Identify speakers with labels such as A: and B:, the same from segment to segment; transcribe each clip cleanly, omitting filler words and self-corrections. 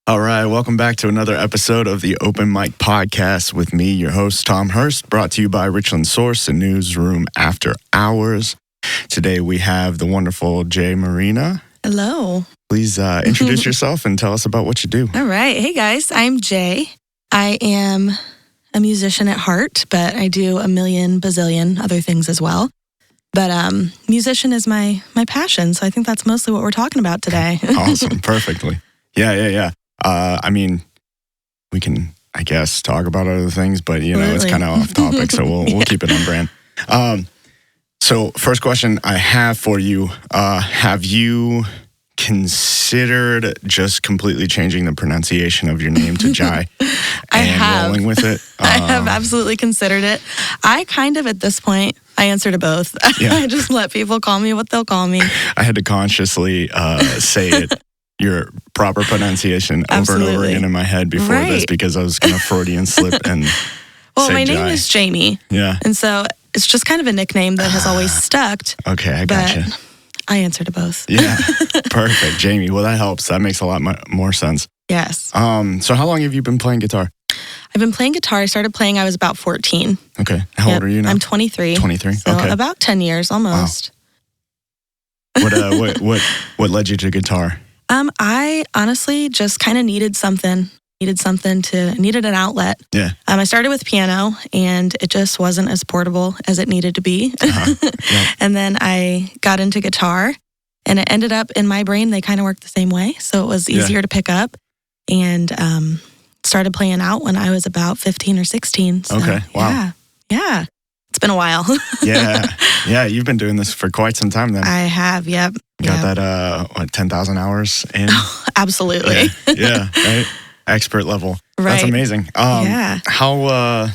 A: All right, welcome back to another episode of the Open Mic Podcast with me, your host, Tom Hirst, brought to you by Richland Source and Newsroom After Hours. Today we have the wonderful Jai Merina.
B: Hello.
A: Please introduce yourself and tell us about what you do.
B: All right. Hey, guys. I'm Jai. I am a musician at heart, but I do a million bazillion other things as well. But musician is my passion, so I think that's mostly what we're talking about today.
A: Awesome. Perfectly. Yeah. I mean, we can, I guess, talk about other things, but, it's kind of off topic, so we'll keep it on brand. So first question I have for you, have you considered just completely changing the pronunciation of your name to Jai and rolling with it?
B: I have absolutely considered it. I kind of, at this point, I answer to both. Yeah. I just let people call me what they'll call me.
A: I had to consciously say it. Your proper pronunciation over and over again in my head before this because I was going to Freudian slip and
B: well,
A: say
B: my
A: Jai.
B: name is Jamie.
A: Yeah.
B: And so it's just kind of a nickname that has always stuck.
A: Okay, I gotcha.
B: But I answer to both.
A: Yeah, perfect. Jamie, well, that helps. That makes a lot more sense.
B: Yes.
A: So how long have you been playing guitar?
B: I've been playing guitar. I started playing, I was about 14.
A: Okay. How old are you now?
B: I'm 23.
A: 23,
B: so
A: okay. About
B: 10 years almost.
A: Wow. What led you to guitar?
B: I honestly just kind of needed an outlet.
A: Yeah.
B: I started with piano and it just wasn't as portable as it needed to be. Yeah. And then I got into guitar and it ended up in my brain, they kind of worked the same way. So it was easier to pick up and started playing out when I was about 15 or 16. So,
A: okay. Wow.
B: Yeah. It's been a while.
A: Yeah. You've been doing this for quite some time then.
B: I have. Yep.
A: Got that 10,000 hours in?
B: Absolutely.
A: Yeah. Right. Expert level.
B: Right.
A: That's amazing.
B: Yeah.
A: How,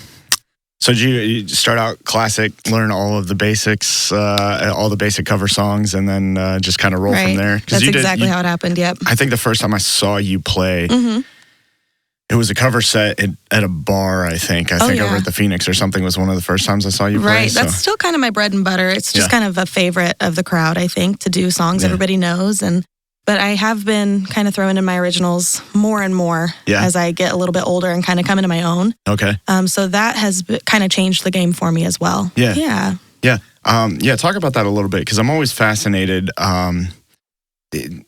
A: so did you start out classic, learn all of the basics, all the basic cover songs, and then just kind of roll from there?
B: That's exactly how it happened, yep.
A: I think the first time I saw you play, it was a cover set at a bar, I think. I think over at the Phoenix or something was one of the first times I saw you play.
B: Right. That's still kind of my bread and butter. It's just kind of a favorite of the crowd, I think, to do songs everybody knows. But I have been kind of throwing in my originals more and more as I get a little bit older and kind of come into my own.
A: Okay.
B: So that has kind of changed the game for me as well.
A: Yeah. Talk about that a little bit because I'm always fascinated. The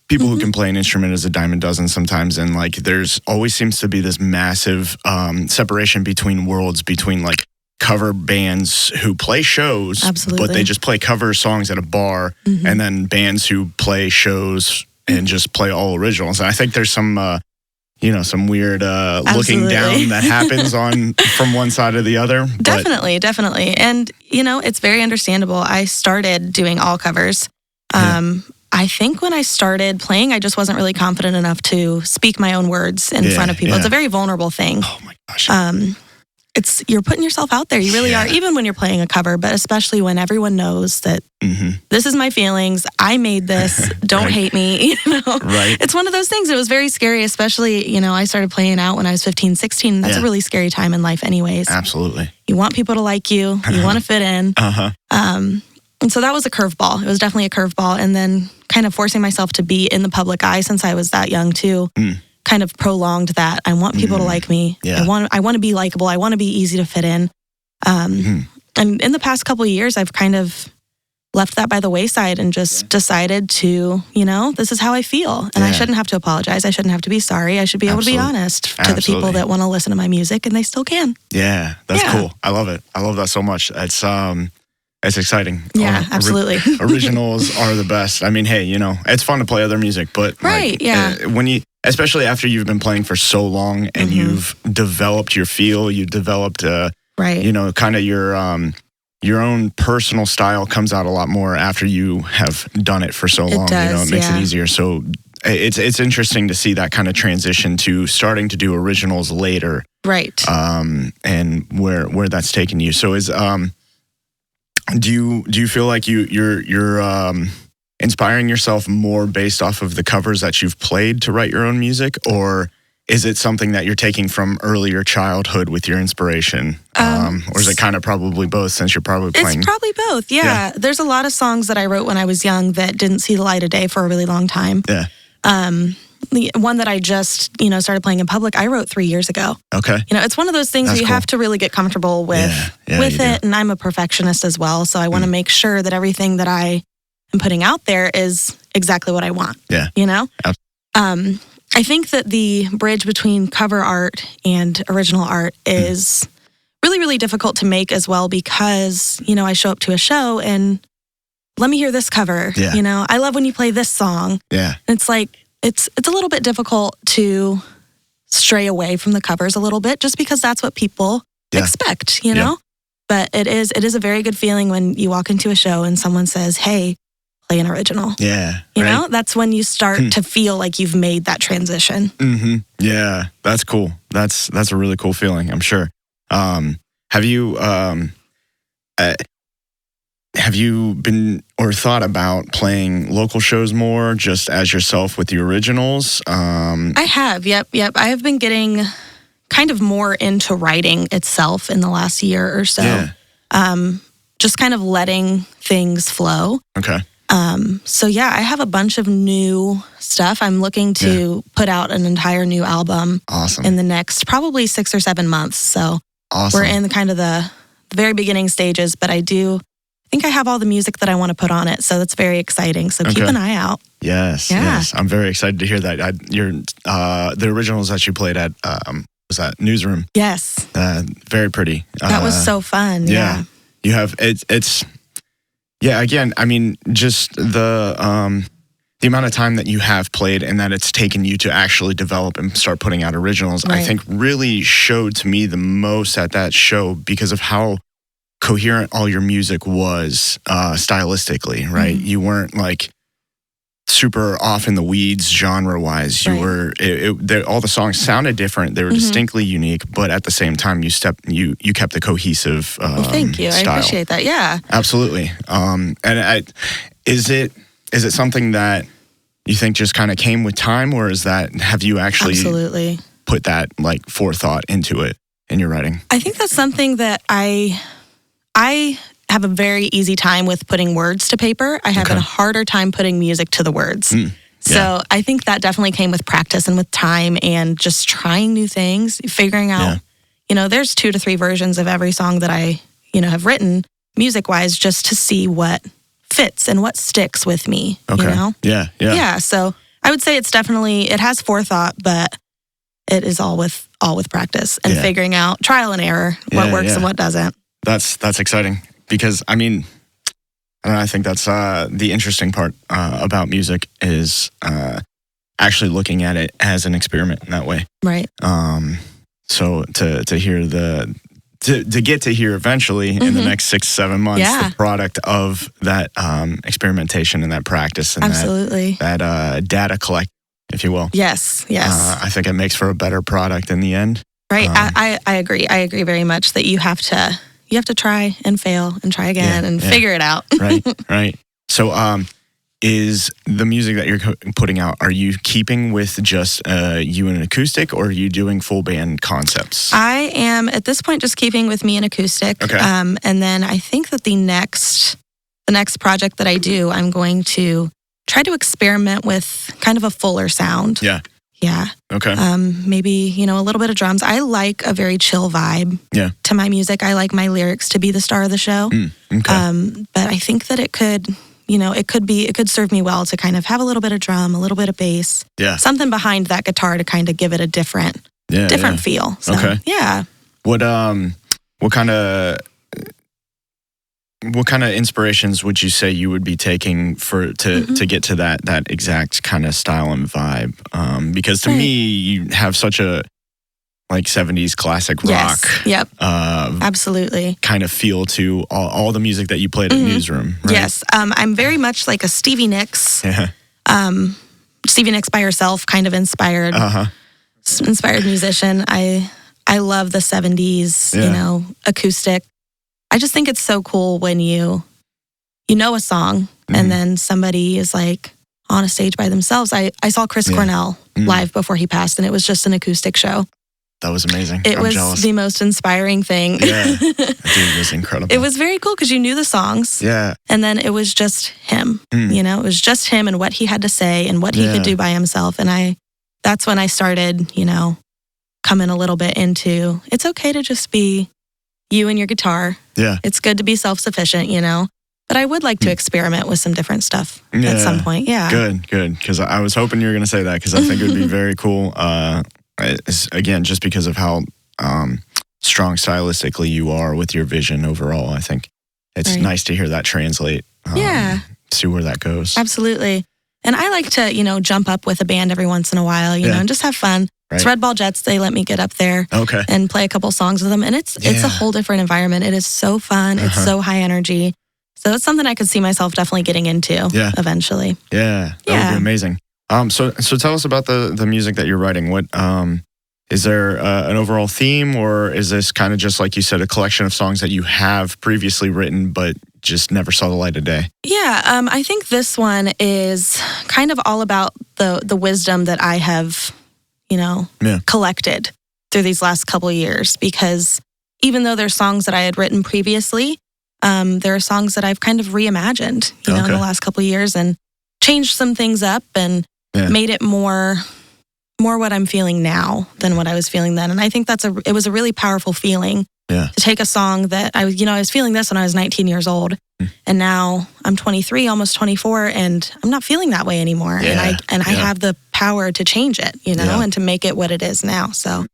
A: people who can play an instrument is a dime a dozen sometimes, and like there's always seems to be this massive separation between worlds between like cover bands who play shows, but they just play cover songs at a bar, and then bands who play shows and just play all originals. And I think there's some weird looking down that happens from one side to the other.
B: Definitely. And, it's very understandable. I started doing all covers. I think when I started playing, I just wasn't really confident enough to speak my own words in front of people. Yeah. It's a very vulnerable thing.
A: Oh my gosh.
B: You're putting yourself out there. You really are, even when you're playing a cover, but especially when everyone knows that this is my feelings. I made this. Don't hate me.
A: Right.
B: It's one of those things. It was very scary, especially, I started playing out when I was 15, 16. That's a really scary time in life anyways.
A: Absolutely.
B: You want people to like you. You want to fit in. And so that was a curveball. It was definitely a curveball. And then kind of forcing myself to be in the public eye since I was that young too, kind of prolonged that. I want people to like me. Yeah. I want to be likable. I want to be easy to fit in. And in the past couple of years, I've kind of left that by the wayside and just decided to, this is how I feel. And I shouldn't have to apologize. I shouldn't have to be sorry. I should be able to be honest to the people that want to listen to my music, and they still can.
A: Yeah, that's cool. I love it. I love that so much. It's exciting.
B: Yeah, absolutely.
A: Originals are the best. I mean, hey, it's fun to play other music, but especially after you've been playing for so long and you've developed your feel, you developed, kind of your own personal style comes out a lot more after you have done it for so long.
B: Does,
A: it makes it easier. So it's interesting to see that kind of transition to starting to do originals later,
B: right?
A: And where that's taken you. So do you feel like you're inspiring yourself more based off of the covers that you've played to write your own music, or is it something that you're taking from earlier childhood with your inspiration? Or is it kind of probably both since you're probably playing?
B: It's probably both, yeah. There's a lot of songs that I wrote when I was young that didn't see the light of day for a really long time.
A: Yeah.
B: the one that I just, started playing in public, I wrote 3 years ago.
A: Okay.
B: It's one of those things where you have to really get comfortable with it. And I'm a perfectionist as well. So I want to make sure that everything that I am putting out there is exactly what I want.
A: Yeah.
B: I think that the bridge between cover art and original art is really, really difficult to make as well because, I show up to a show and let me hear this cover.
A: Yeah.
B: I love when you play this song.
A: Yeah.
B: It's like, it's a little bit difficult to stray away from the covers a little bit just because that's what people expect, know? But it is a very good feeling when you walk into a show and someone says, hey, play an original.
A: Yeah.
B: You know, that's when you start to feel like you've made that transition.
A: Mm-hmm. Yeah, that's cool. That's a really cool feeling, I'm sure. Have you been or thought about playing local shows more just as yourself with the originals?
B: I have. Yep. I have been getting kind of more into writing itself in the last year or so.
A: Yeah.
B: Just kind of letting things flow.
A: Okay.
B: So yeah, I have a bunch of new stuff. I'm looking to put out an entire new album in the next probably 6 or 7 months. So we're in kind of the very beginning stages, but I think I have all the music that I want to put on it. So that's very exciting. So keep an eye out.
A: Yes. I'm very excited to hear that. The originals that you played at, was that Newsroom?
B: Yes.
A: Very pretty.
B: That was so fun. Yeah.
A: You have, again, I mean, just the amount of time that you have played and that it's taken you to actually develop and start putting out originals, I think really showed to me the most at that show because of how coherent all your music was stylistically, right? Mm-hmm. You weren't like super off in the weeds genre-wise. You were, all the songs sounded different. They were distinctly unique, but at the same time, you kept the cohesive
B: thank you.
A: style.
B: I appreciate that. Yeah.
A: Absolutely. Is it something that you think just kind of came with time, or have you actually put that like forethought into it in your writing?
B: I think that's something that I have a very easy time with putting words to paper. I have a harder time putting music to the words. So I think that definitely came with practice and with time and just trying new things, figuring out, there's 2 to 3 versions of every song that I, have written music-wise just to see what fits and what sticks with me,
A: Yeah.
B: Yeah, so I would say it has forethought, but it is all with practice and figuring out trial and error, what works and what doesn't.
A: That's exciting because, I mean, I think that's the interesting part about music is actually looking at it as an experiment in that way.
B: Right.
A: So to hear to get to hear eventually in the next 6-7 months the product of that experimentation and that practice and that data collect, if you will.
B: Yes.
A: I think it makes for a better product in the end.
B: Right. I agree. I agree very much that you have to try and fail and try again and figure it out.
A: Right. So, is the music that you're putting out, are you keeping with just you and an acoustic, or are you doing full band concepts?
B: I am at this point just keeping with me and acoustic.
A: Okay.
B: And then I think that the next project that I do, I'm going to try to experiment with kind of a fuller sound.
A: Yeah.
B: Yeah.
A: Okay.
B: Maybe, a little bit of drums. I like a very chill vibe to my music. I like my lyrics to be the star of the show.
A: Okay.
B: But I think that it could serve me well to kind of have a little bit of drum, a little bit of bass. Yeah. Something behind that guitar to kind of give it a different feel. So,
A: okay.
B: Yeah.
A: What kind of inspirations would you say you would be taking to get to that exact kind of style and vibe? Because to me, you have such a like 70s classic rock,
B: absolutely,
A: kind of feel to all the music that you played at Newsroom. Right?
B: Yes, I'm very much like a Stevie Nicks.
A: Yeah.
B: Stevie Nicks by herself, kind of inspired musician. I love the 70s, acoustic. I just think it's so cool when you know a song and then somebody is like on a stage by themselves. I saw Chris Cornell live before he passed, and it was just an acoustic show.
A: That was amazing.
B: It was jealous. The most inspiring thing.
A: Yeah, that dude was incredible.
B: It was very cool because you knew the songs.
A: Yeah.
B: And then it was just him. It was just him and what he had to say and what he could do by himself. And I that's when I started, coming a little bit into, it's okay to just be you and your guitar.
A: Yeah.
B: It's good to be self-sufficient, But I would like to experiment with some different stuff at some point. Yeah.
A: Good. Because I was hoping you were going to say that, because I think it would be very cool. Again, just because of how strong stylistically you are with your vision overall. I think it's nice to hear that translate. See where that goes.
B: Absolutely. And I like to, jump up with a band every once in a while, and just have fun. Right. It's Red Ball Jets. They let me get up there and play a couple songs with them. And it's a whole different environment. It is so fun. It's so high energy. So it's something I could see myself definitely getting into eventually.
A: Yeah, that would be amazing. So tell us about the music that you're writing. What is there an overall theme, or is this kind of just, like you said, a collection of songs that you have previously written but just never saw the light of day?
B: Yeah, I think this one is kind of all about the wisdom that I have, collected through these last couple of years. Because even though there's songs that I had written previously, there are songs that I've kind of reimagined, in the last couple of years, and changed some things up and made it more what I'm feeling now than what I was feeling then. And I think it was a really powerful feeling to take a song that I was feeling this when I was 19 years old, and now I'm 23, almost 24, and I'm not feeling that way anymore. And I have the power to change it, and to make it what it is now. So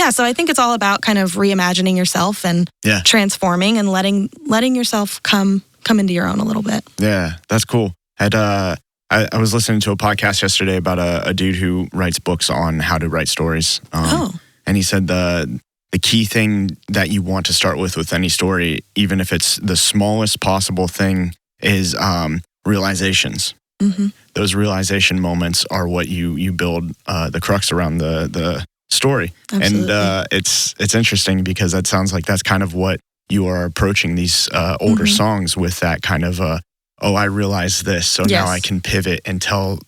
B: so I think it's all about kind of reimagining yourself and transforming and letting yourself come into your own a little bit.
A: Yeah, that's cool. I was listening to a podcast yesterday about a dude who writes books on how to write stories. And he said the key thing that you want to start with any story, even if it's the smallest possible thing, is realizations. Mm-hmm. Those realization moments are what you build the crux around the story. Absolutely. And it's interesting because that sounds like that's kind of what you are approaching these older songs with, that kind of I realized this, so now I can pivot and tell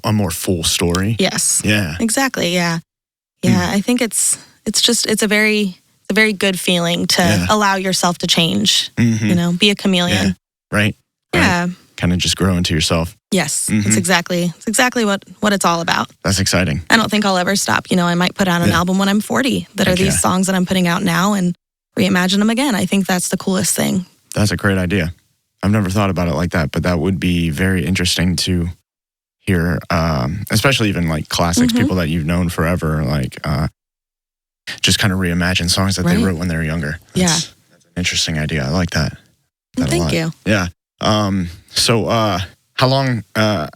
A: a more full story.
B: Yes.
A: Yeah.
B: Exactly. Yeah. Yeah. I think it's a very good feeling to allow yourself to change. Mm-hmm. Be a chameleon.
A: Yeah. Right.
B: Yeah.
A: Kind of just grow into yourself.
B: Yes. Mm-hmm. It's exactly what it's all about.
A: That's exciting.
B: I don't think I'll ever stop. I might put out an album when I'm 40 that are these songs that I'm putting out now and reimagine them again. I think that's the coolest thing.
A: That's a great idea. I've never thought about it like that, but that would be very interesting to hear, especially even like classics, people that you've known forever, like just kind of reimagine songs that they wrote when they were younger. That's an interesting idea. I like that.
B: Thank you.
A: Yeah. So how long, or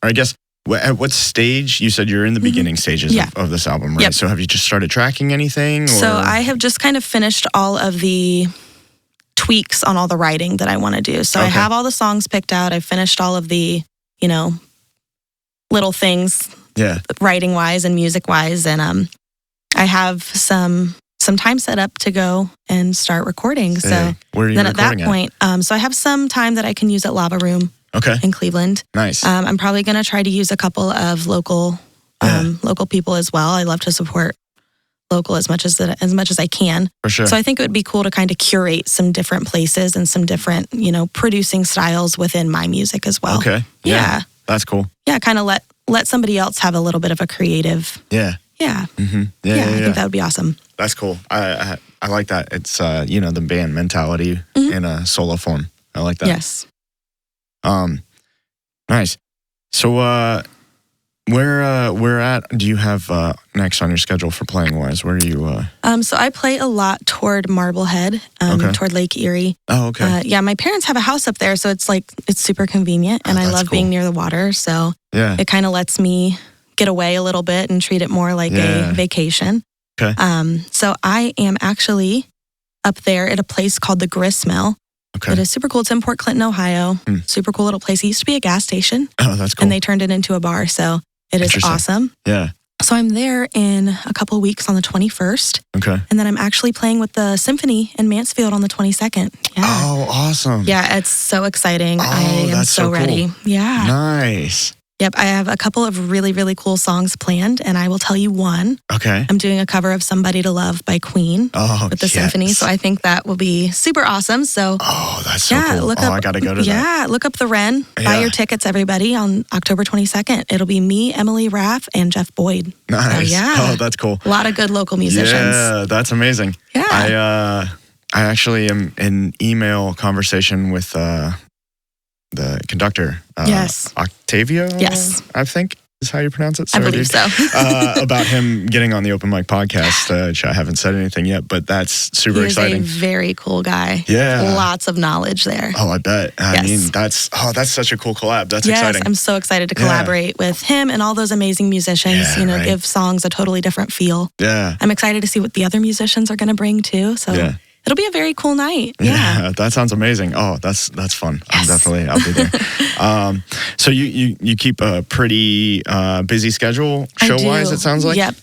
A: I guess, at what stage? You said you're in the beginning stages of this album, right? Yep. So have you just started tracking anything? Or?
B: So I have just kind of finished all of the tweaks on all the writing that I want to do. So I have all the songs picked out. I've finished all of the, little things, writing wise and music wise. And I have some time set up to go and start recording. So
A: where are you
B: then
A: at
B: that point, so I have some time that I can use at Lava Room in Cleveland.
A: Nice.
B: I'm probably going to try to use a couple of local people as well. I love to support local as much as I can.
A: For sure.
B: So I think it would be cool to kind of curate some different places and some different, producing styles within my music as well.
A: Okay. Yeah. That's cool.
B: Yeah, kind of let somebody else have a little bit of a creative.
A: Yeah.
B: Yeah.
A: Mm-hmm.
B: Yeah. I think that would be awesome.
A: That's cool. I like that. It's the band mentality in a solo form. I like that.
B: Yes.
A: Nice. So where at do you have next on your schedule for playing wise? Where are you?
B: So I play a lot toward Marblehead, toward Lake Erie.
A: Oh, okay.
B: My parents have a house up there, so it's super convenient, and I love being near the water. So it kind of lets me get away a little bit and treat it more like a vacation.
A: Okay.
B: So I am actually up there at a place called the Grist Mill.
A: Okay.
B: It is super cool. It's in Port Clinton, Ohio. Super cool little place. It used to be a gas station.
A: Oh, that's cool.
B: And they turned it into a bar. So it is awesome.
A: Yeah.
B: So I'm there in a couple of weeks on the 21st.
A: Okay.
B: And then I'm actually playing with the symphony in Mansfield on the 22nd. Yeah.
A: Oh, awesome.
B: Yeah, it's so exciting.
A: Oh,
B: I am
A: that's
B: so ready.
A: Cool.
B: Yeah.
A: Nice.
B: Yep, I have a couple of really, really cool songs planned, and I will tell you one.
A: Okay.
B: I'm doing a cover of Somebody to Love by Queen with the symphony, so I think that will be super awesome. So,
A: that's so cool. I got to go to that.
B: Yeah, look up the Wren. Buy your tickets, everybody, on October 22nd. It'll be me, Emily Raff, and Jeff Boyd.
A: Nice.
B: So, yeah.
A: Oh, that's cool.
B: A lot of good local musicians.
A: Yeah, that's amazing.
B: Yeah.
A: I actually am in email conversation with the conductor.
B: Yes.
A: Octavio?
B: Yes.
A: I think is how you pronounce it. Sorry,
B: I believe so.
A: About him getting on the open mic podcast, which I haven't said anything yet, but that's super exciting.
B: He's a very cool guy.
A: Yeah.
B: Lots of knowledge there.
A: Oh, I bet. I mean, that's such a cool collab. That's exciting.
B: I'm so excited to collaborate with him and all those amazing musicians, give songs a totally different feel.
A: Yeah.
B: I'm excited to see what the other musicians are going to bring too. So it'll be a very cool night. Yeah.
A: That sounds amazing. Oh, that's fun.
B: Yes.
A: I'll be there. So you keep a pretty busy schedule show-wise, it sounds like?
B: Yep.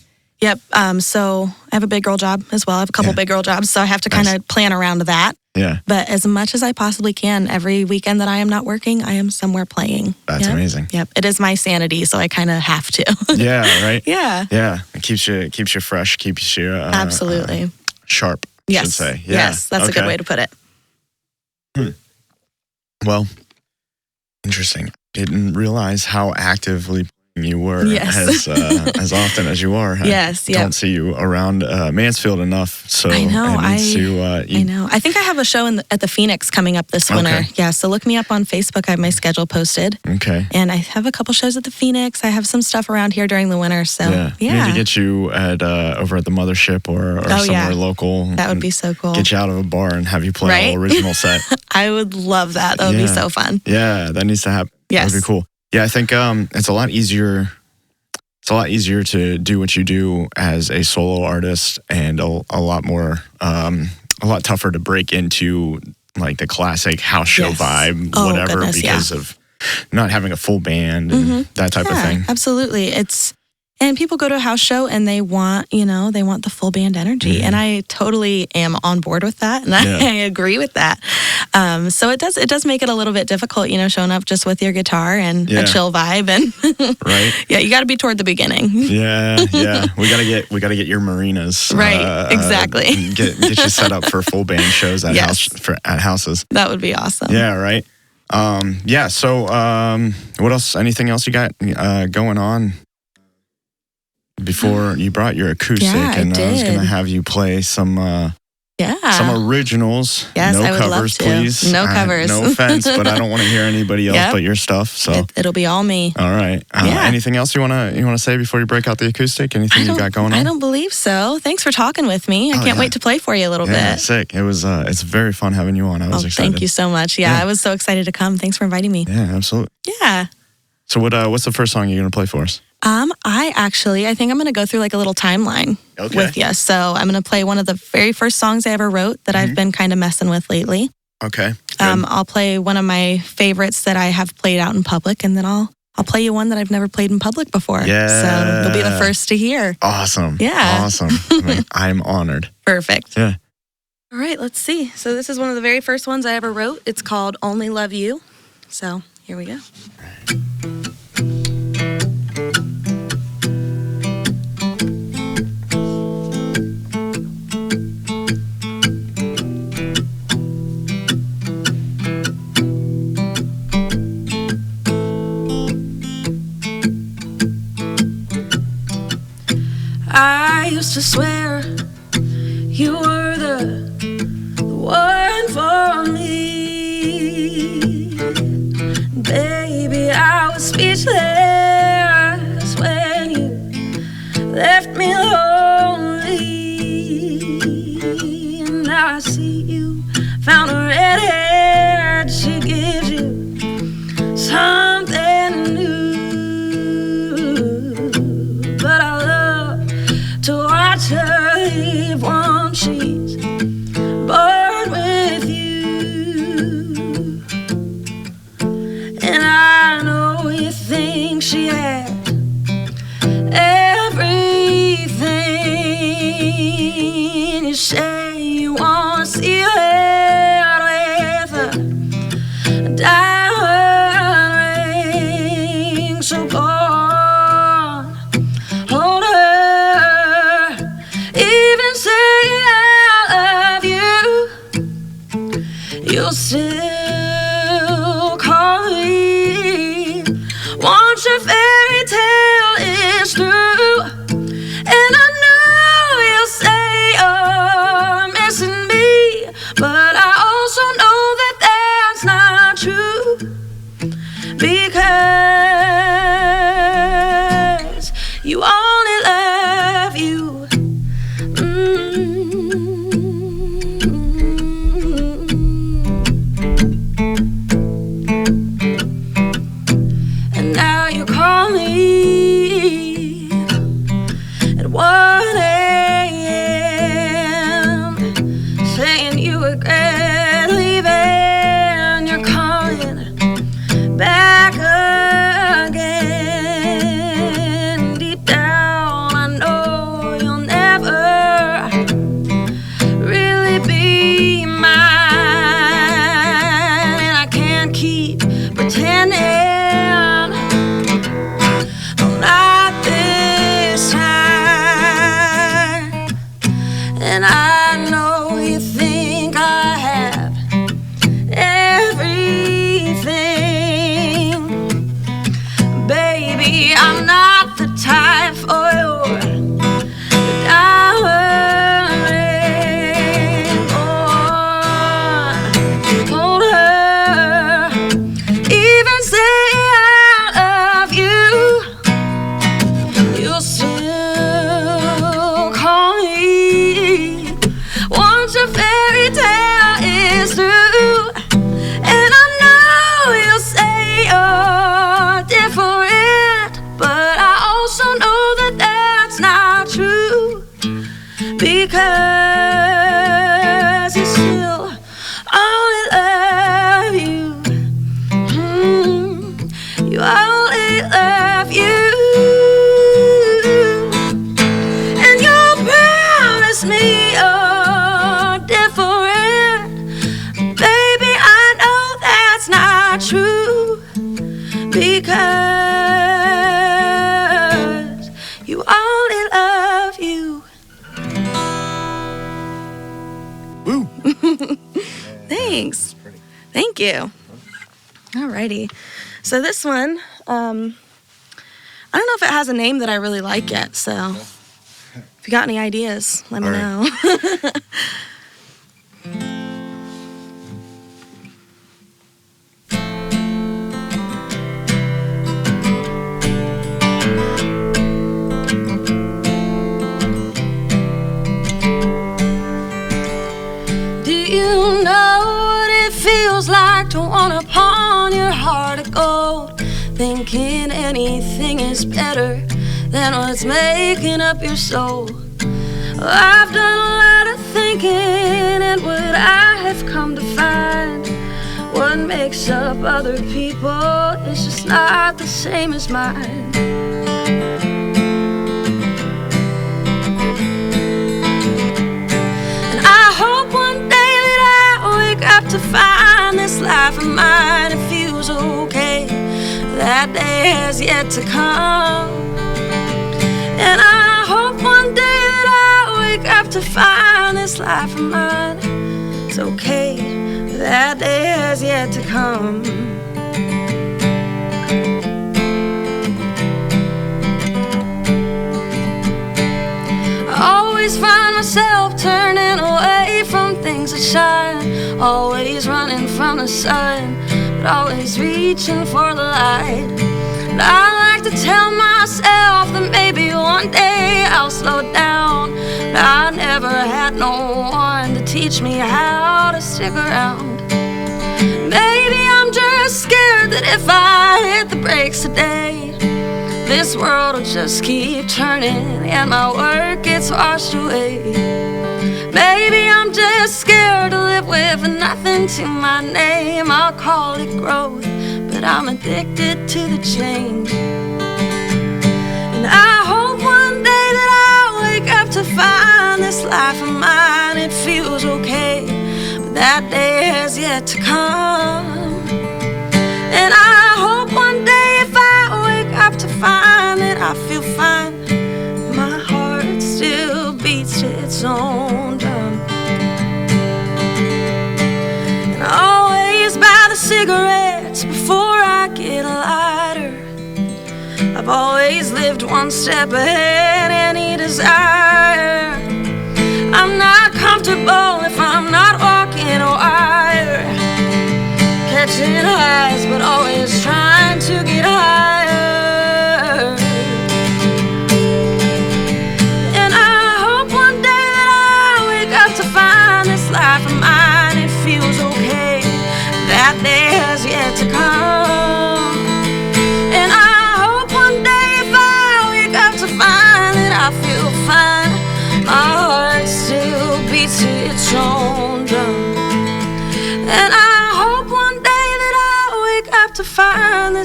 B: So I have a big girl job as well. I have a couple big girl jobs, so I have to kind of plan around that.
A: Yeah.
B: But as much as I possibly can, every weekend that I am not working, I am somewhere playing.
A: That's amazing.
B: Yep. It is my sanity, so I kind of have to.
A: Yeah, right?
B: Yeah.
A: Yeah. It keeps you fresh, keeps you
B: absolutely
A: sharp.
B: Yes.
A: Should say. Yeah.
B: Yes, that's a good way to put it.
A: Well, interesting. Didn't realize how actively you were as often as you are.
B: Yes,
A: I don't see you around Mansfield enough, so
B: I know.
A: I know.
B: I think I have a show at the Phoenix coming up this winter. Yeah, so look me up on Facebook. I have my schedule posted.
A: Okay.
B: And I have a couple shows at the Phoenix. I have some stuff around here during the winter. So
A: yeah. We need to get you at over at the Mothership or somewhere local.
B: That would be so cool.
A: Get you out of a bar and have you play a whole original set.
B: I would love that. That would be so fun.
A: Yeah, that needs to happen.
B: Yes.
A: That would be cool. Yeah, I think it's a lot easier. It's a lot easier to do what you do as a solo artist, and a lot tougher to break into like the classic house show vibe, because of not having a full band and that type of thing.
B: Absolutely, and people go to a house show and they want the full band energy, and I totally am on board with that, and I agree with that. So it does make it a little bit difficult, showing up just with your guitar and a chill vibe, and
A: right.
B: Yeah, you got to be toward the beginning.
A: Yeah. We gotta get your marinas
B: right. Exactly.
A: Get you set up for full band shows at houses.
B: That would be awesome.
A: Yeah. Right. So what else? Anything else you got going on? Before you brought your acoustic, and I was going to have you play some originals.
B: Yes,
A: no
B: I would
A: covers,
B: love to.
A: please.
B: No covers.
A: No offense, but I don't want to hear anybody else but your stuff. So
B: it'll be all me.
A: All right. Anything else you want to say before you break out the acoustic? Anything you got going on?
B: I don't believe so. Thanks for talking with me. I can't wait to play for you a little bit.
A: Sick. It was. It's very fun having you on. I was excited.
B: Thank you so much. Yeah, I was so excited to come. Thanks for inviting me.
A: Yeah, absolutely.
B: Yeah.
A: So what's the first song you're going to play for us?
B: I think I'm going to go through like a little timeline with you. So I'm going to play one of the very first songs I ever wrote that I've been kind of messing with lately.
A: Okay.
B: I'll play one of my favorites that I have played out in public, and then I'll play you one that I've never played in public before.
A: Yeah.
B: So you'll be the first to hear.
A: Awesome.
B: Yeah.
A: Awesome. I'm honored.
B: Perfect.
A: Yeah.
B: All right, let's see. So this is one of the very first ones I ever wrote. It's called Only Love You. So here we go.
C: I used to swear you were the one for me. Baby, I was speechless when you left me lonely. And now I see you found a redhead. She gives you something new. But I love to watch her leave, won't she? you only love you. And now you call me at 1 a.m. saying you regret leaving. You're calling back again. Deep down, I know you'll never really be mine. And I can't keep pretending. Not this time. And I know you think I have everything. Baby, I'm not the type for your diamond ring. Oh, hold her. Even say I love you, you'll still call me once your fairy tale is through. And I know you'll say you're different, but I also know that that's not true, because you still only love you. You only love you. And you promise me you're different. Baby, I know that's not true, because you only love you.
A: Woo.
B: Thanks. Thank you. Alrighty. So this one, I don't know if it has a name that I really like yet, so if you got any ideas, let me
A: All right.
B: know.
C: Do you know what it feels like to want to pawn your heart of gold, thinking anything is better than what's making up your soul? I've done a lot of thinking, and what I have come to find, what makes up other people is just not the same as mine. And I hope one day that I wake up to find this life of mine, it feels okay. That day has yet to come. And I hope one day that I wake up to find this life of mine, it's okay. That day has yet to come. I always find myself turning away from things that shine, always running from the sun, but always reaching for the light. And I like to tell myself that maybe one day I'll slow down, but I never had no one to teach me how to stick around. Maybe I'm just scared that if I hit the brakes today, this world will just keep turning and my work gets washed away. Maybe I'm just scared to live with nothing to my name. I'll call it growth, but I'm addicted to the change. And I hope one day that I wake up to find this life of mine, it feels okay, but that day has yet to come. And I hope one day if I wake up to find that I feel fine, my heart still beats to its own drum. And I always buy the cigarettes before I get a lighter. I've always lived one step ahead any desire. I'm not comfortable if I'm not walking a wire, catching highs but always trying to get higher.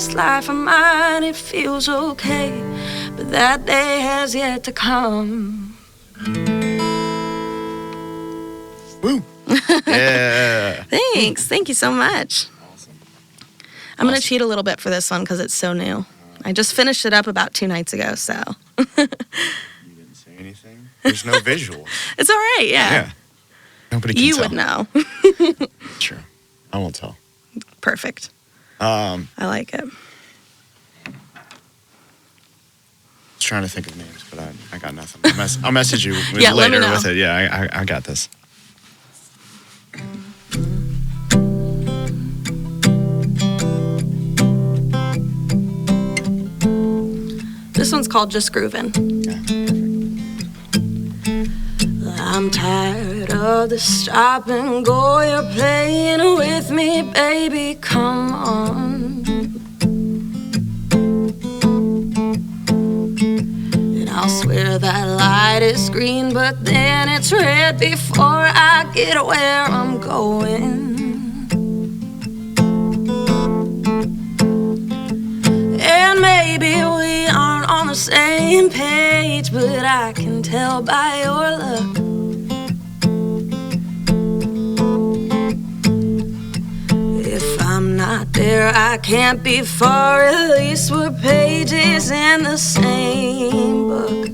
C: this life of mine, it feels okay, but that day has yet to come.
A: Woo! Yeah.
B: Thanks. Thank you so much.
A: Awesome.
B: I'm going to cheat a little bit for this one because it's so new. I just finished it up about 2 nights ago, so.
A: You didn't say anything? There's no visual.
B: It's all right, yeah.
A: Nobody can
B: you
A: tell.
B: would know.
A: Sure. I won't tell.
B: Perfect. I like it.
A: I was trying to think of names, but I got nothing. I'll message you
B: Yeah, let me
A: later
B: know.
A: with it. Yeah, I got this.
B: This one's called Just Groovin'.
A: Yeah, perfect.
C: I'm tired of the stop and go. You're playing with me, baby, come on. And I'll swear that light is green, but then it's red before I get where I'm going. And maybe we aren't on the same page, but I can tell by your look. If I'm not there, I can't be far. At least we're pages in the same book.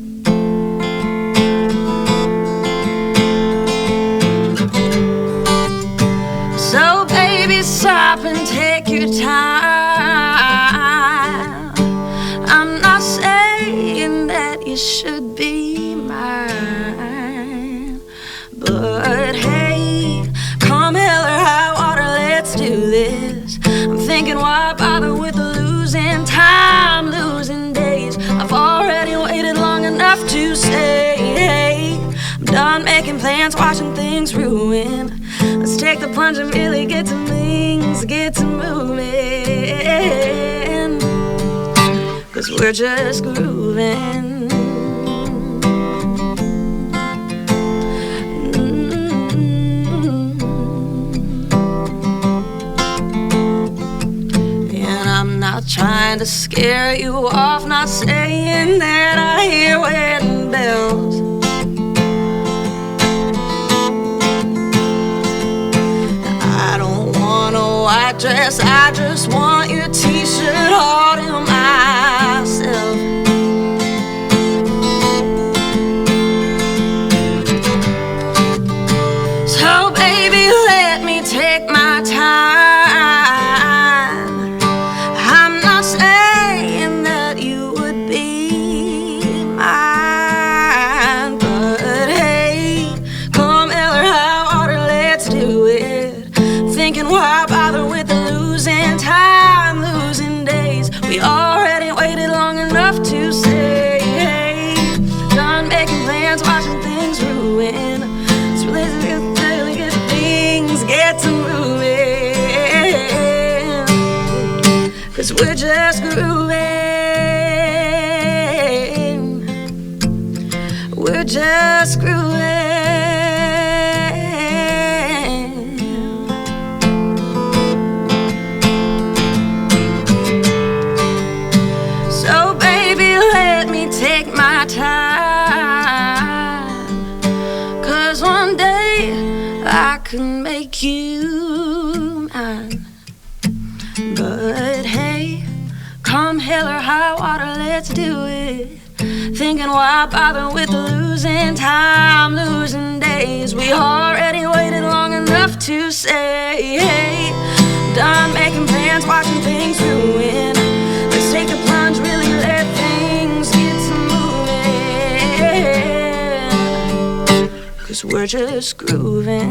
C: So baby, stop and take your time. I'm not saying that you should be mine, but hey, come hell or high water, let's do this. I'm thinking, why bother with losing time, losing days? I've already waited long enough to say, hey, I'm done making plans, watching things ruin. Let's take the plunge and really get to things, get to moving. 'Cause we're just grooving. And I'm not trying to scare you off, not saying that I hear wedding bells. I don't want a white dress, I just want your t-shirt all to myself. So baby, let me take my time. I'm not saying that you would be mine, but hey, come hell or high water, let's do it. Thinking, why bother with the losing time, losing days? We already waited long enough to say, hey, done making plans, watching things ruin. Let's really get things, get to moving. 'Cause we're just grooving. We're just grooving. So baby, let me take my time. 'Cause one day I can make you mine. But hey, come hell or high water, let's do it. Thinking, why bother with losing time, losing days? We already waited long enough to say, hey, done making plans, watching things ruin. Let's take the plunge, really let things get to moving. 'Cause we're just grooving.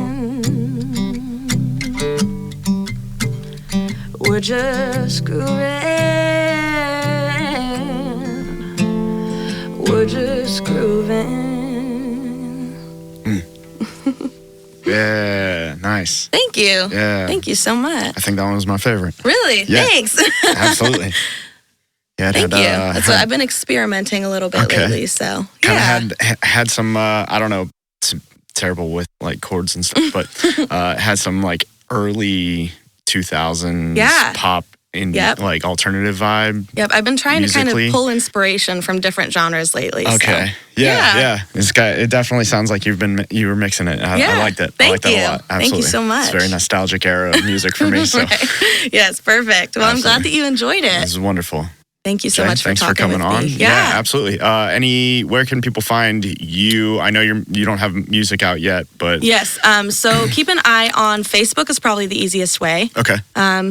C: We're just grooving. We're just grooving.
A: Yeah, nice.
B: Thank you.
A: Yeah.
B: Thank you so much.
A: I think that one was my favorite.
B: Really?
A: Yeah.
B: Thanks.
A: Absolutely. Yeah,
B: Thank you. That's what I've been experimenting a little bit lately, so
A: kind of had some I don't know, it's terrible with like chords and stuff, but had some like early 2000s pop in like alternative vibe.
B: Yep, I've been trying
A: musically.
B: to kind of pull inspiration from different genres lately.
A: Okay.
B: So.
A: Yeah. It definitely sounds like you were mixing it. I liked it.
B: Thank
A: I liked that
B: you.
A: a lot. Absolutely.
B: Thank you so much.
A: It's a very nostalgic era of music for me. So
B: right. Yes, perfect. Well, I'm glad that you enjoyed it.
A: This is wonderful.
B: Thank you so much for
A: thanks
B: talking
A: for coming
B: with
A: on.
B: me.
A: Yeah, absolutely. Where can people find you? I know you don't have music out yet, but
B: yes. So keep an eye on Facebook is probably the easiest way.
A: Okay.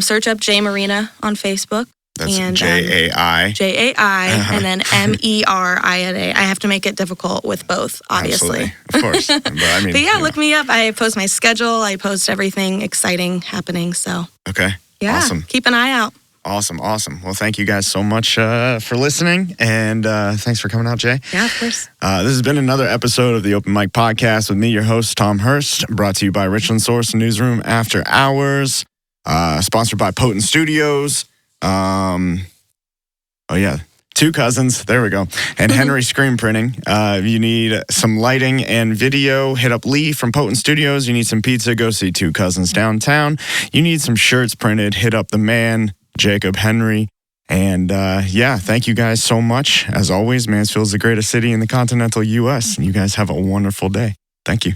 B: Search up Jai Merina on Facebook.
A: That's
B: and,
A: Jai.
B: Jai, and then Merina. I have to make it difficult with both, obviously.
A: Absolutely. Of course. But
B: yeah, look me up. I post my schedule. I post everything exciting happening. So
A: okay.
B: Yeah.
A: Awesome.
B: Keep an eye out.
A: Awesome. Well, thank you guys so much for listening, and thanks for coming out, Jay.
B: Yeah, of course.
A: This has been another episode of the Open Mic Podcast with me, your host, Tom Hirst, brought to you by Richland Source Newsroom After Hours, sponsored by Potent Studios. Two Cousins, there we go, and Henry Screen Printing. If you need some lighting and video, hit up Lee from Potent Studios. You need some pizza, go see Two Cousins downtown. You need some shirts printed, hit up the man, Jacob Henry. And thank you guys so much. As always, Mansfield's the greatest city in the continental U.S. And you guys have a wonderful day. Thank you.